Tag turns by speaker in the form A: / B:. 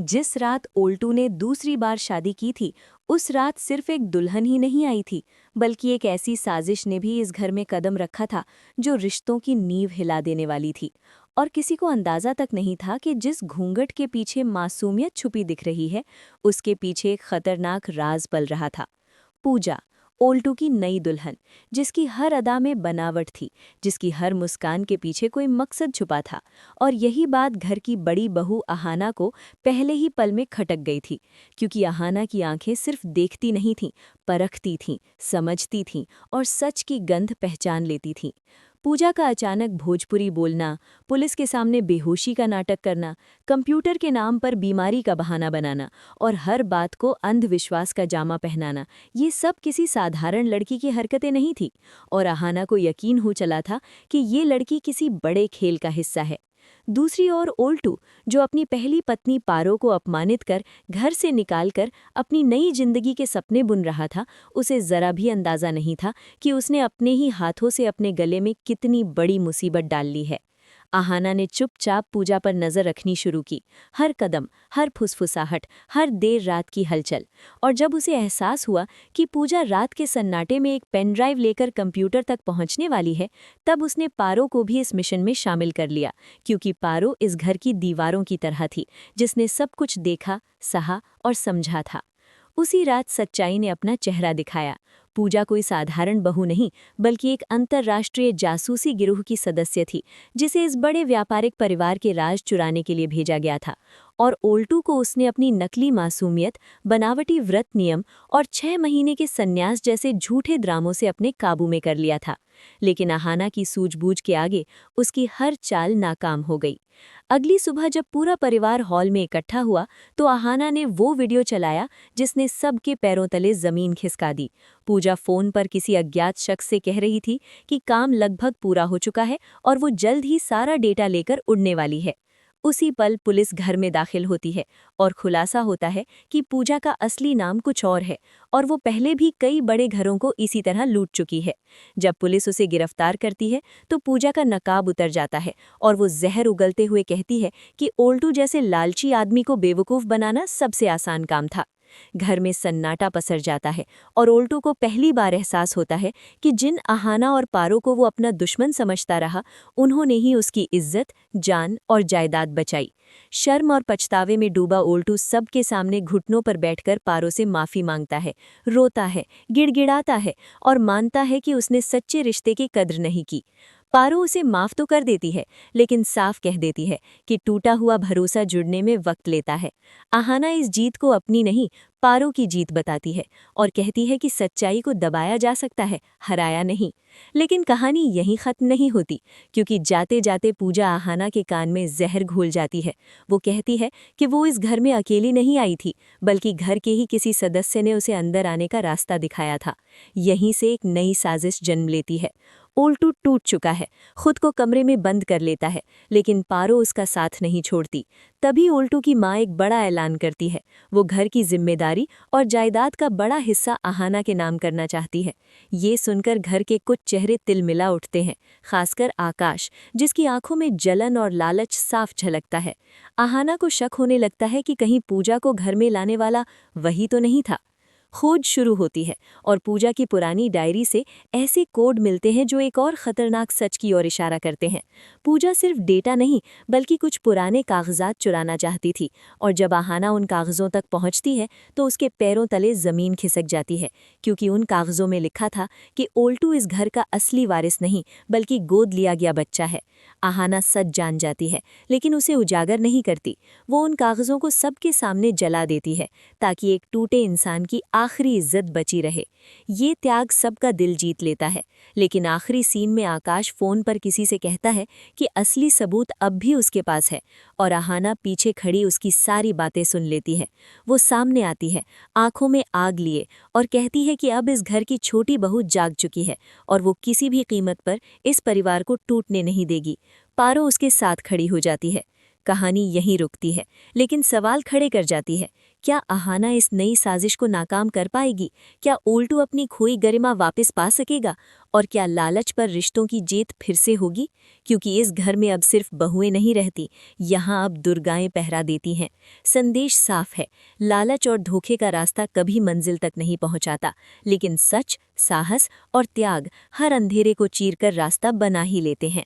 A: जिस रात ओल्टू ने दूसरी बार शादी की थी, उस रात सिर्फ एक दुल्हन ही नहीं आई थी, बल्कि एक ऐसी साजिश ने भी इस घर में कदम रखा था जो रिश्तों की नींव हिला देने वाली थी। और किसी को अंदाजा तक नहीं था कि जिस घूंघट के पीछे मासूमियत छुपी दिख रही है, उसके पीछे एक खतरनाक राज पल रहा था। पूजा, ओल्टू की नई दुल्हन, जिसकी हर अदा में बनावट थी, जिसकी हर मुस्कान के पीछे कोई मकसद छुपा था। और यही बात घर की बड़ी बहू अहाना को पहले ही पल में खटक गई थी, क्योंकि अहाना की आंखें सिर्फ देखती नहीं थीं, परखती थीं, समझती थीं और सच की गंध पहचान लेती थीं। पूजा का अचानक भोजपुरी बोलना, पुलिस के सामने बेहोशी का नाटक करना, कंप्यूटर के नाम पर बीमारी का बहाना बनाना और हर बात को अंधविश्वास का जामा पहनाना, ये सब किसी साधारण लड़की की हरकतें नहीं थी। और अहाना को यकीन हो चला था कि ये लड़की किसी बड़े खेल का हिस्सा है। दूसरी ओर ओल्टू, जो अपनी पहली पत्नी पारो को अपमानित कर घर से निकालकर अपनी नई जिंदगी के सपने बुन रहा था, उसे जरा भी अंदाजा नहीं था कि उसने अपने ही हाथों से अपने गले में कितनी बड़ी मुसीबत डाल ली है। आहाना ने चुपचाप पूजा पर नजर रखनी शुरू की, हर कदम, हर फुसफुसाहट, हर देर रात की हलचल। और जब उसे एहसास हुआ कि पूजा रात के सन्नाटे में एक पेन ड्राइव लेकर कंप्यूटर तक पहुंचने वाली है, तब उसने पारो को भी इस मिशन में शामिल कर लिया, क्योंकि पारो इस घर की दीवारों की तरह थी, जिसने सब कुछ देखा, सहा और समझा था। उसी रात सच्चाई ने अपना चेहरा दिखाया। पूजा कोई साधारण बहू नहीं, बल्कि एक अंतर्राष्ट्रीय जासूसी गिरोह की सदस्य थी, जिसे इस बड़े व्यापारिक परिवार के राज चुराने के लिए भेजा गया था। और ओल्टू को उसने अपनी नकली मासूमियत, बनावटी व्रत नियम और 6 महीने के संन्यास जैसे झूठे ड्रामों से अपने काबू में कर लिया था। लेकिन आहाना की सूझबूझ के आगे उसकी हर चाल नाकाम हो गई। अगली सुबह जब पूरा परिवार हॉल में इकट्ठा हुआ, तो आहाना ने वो वीडियो चलाया जिसने सबके पैरों तले जमीन खिसका दी। पूजा फोन पर किसी अज्ञात शख्स से कह रही थी कि काम लगभग पूरा हो चुका है और वो जल्द ही सारा डेटा लेकर उड़ने वाली है। उसी पल पुलिस घर में दाखिल होती है और खुलासा होता है कि पूजा का असली नाम कुछ और है और वो पहले भी कई बड़े घरों को इसी तरह लूट चुकी है। जब पुलिस उसे गिरफ्तार करती है, तो पूजा का नकाब उतर जाता है और वो जहर उगलते हुए कहती है कि ओल्टू जैसे लालची आदमी को बेवकूफ़ बनाना सबसे आसान काम था। घर में सन्नाटा पसर जाता है और ओल्टू को पहली बार एहसास होता है कि जिन आहाना और पारो को वो अपना दुश्मन समझता रहा, उन्होंने ही उसकी इज्जत, जान और जायदाद बचाई। शर्म और पछतावे में डूबा ओल्टू सबके सामने घुटनों पर बैठकर पारो से माफी मांगता है, रोता है, गिड़गिड़ाता है और मानता है कि उसने सच्चे रिश्ते की कद्र नहीं की। पारो उसे माफ तो कर देती है, लेकिन साफ कह देती है कि टूटा हुआ भरोसा जुड़ने में वक्त लेता है। आहाना इस जीत को अपनी नहीं, पारो की जीत बताती है और कहती है कि सच्चाई को दबाया जा सकता है, हराया नहीं। लेकिन कहानी यहीं खत्म नहीं होती, क्योंकि जाते जाते पूजा आहाना के कान में जहर घोल जाती है। वो कहती है कि वो इस घर में अकेली नहीं आई थी, बल्कि घर के ही किसी सदस्य ने उसे अंदर आने का रास्ता दिखाया था। यहीं से एक नई साजिश जन्म लेती है। ओल्टू टूट चुका है, खुद को कमरे में बंद कर लेता है, लेकिन पारो उसका साथ नहीं छोड़ती। तभी ओल्टू की माँ एक बड़ा ऐलान करती है। वो घर की जिम्मेदारी और जायदाद का बड़ा हिस्सा आहाना के नाम करना चाहती है। ये सुनकर घर के कुछ चेहरे तिलमिला उठते हैं, खासकर आकाश, जिसकी आंखों में जलन और लालच साफ झलकता है। आहाना को शक होने लगता है कि कहीं पूजा को घर में लाने वाला वही तो नहीं था। खोज शुरू होती है और पूजा की पुरानी डायरी से ऐसे कोड मिलते हैं जो एक और खतरनाक सच की ओर इशारा करते हैं। पूजा सिर्फ डेटा नहीं, बल्कि कुछ पुराने कागजात चुराना चाहती थी, और जब आहाना उन कागजों तक पहुंचती है तो उसके पैरों तले जमीन खिसक जाती है, क्योंकि उन कागजों में लिखा था कि ओल्टू इस घर का असली वारिस नहीं, बल्कि गोद लिया गया बच्चा है। आहाना सच जान जाती है, लेकिन उसे उजागर नहीं करती। वो उन कागजों को सबके सामने जला देती है, ताकि एक टूटे इंसान की आखिरी इज्जत बची रहे। ये त्याग सबका दिल जीत लेता है। लेकिन आखिरी सीन में आकाश फोन पर किसी से कहता है कि असली सबूत अब भी उसके पास है, और आहाना पीछे खड़ी उसकी सारी बातें सुन लेती है। वो सामने आती है, आंखों में आग लिए, और कहती है कि अब इस घर की छोटी बहू जाग चुकी है और वो किसी भी कीमत पर इस परिवार को टूटने नहीं देगी। पारो उसके साथ खड़ी हो जाती है। कहानी यहीं रुकती है, लेकिन सवाल खड़े कर जाती है। क्या अहाना इस नई साजिश को नाकाम कर पाएगी? क्या ओल्टू अपनी खोई गरिमा वापस पा सकेगा? और क्या लालच पर रिश्तों की जीत फिर से होगी? क्योंकि इस घर में अब सिर्फ बहुएं नहीं रहती, यहाँ अब दुर्गाएं पहरा देती हैं। संदेश साफ है, लालच और धोखे का रास्ता कभी मंजिल तक नहीं पहुंचाता, लेकिन सच, साहस और त्याग हर अंधेरे को चीरकर रास्ता बना ही लेते हैं।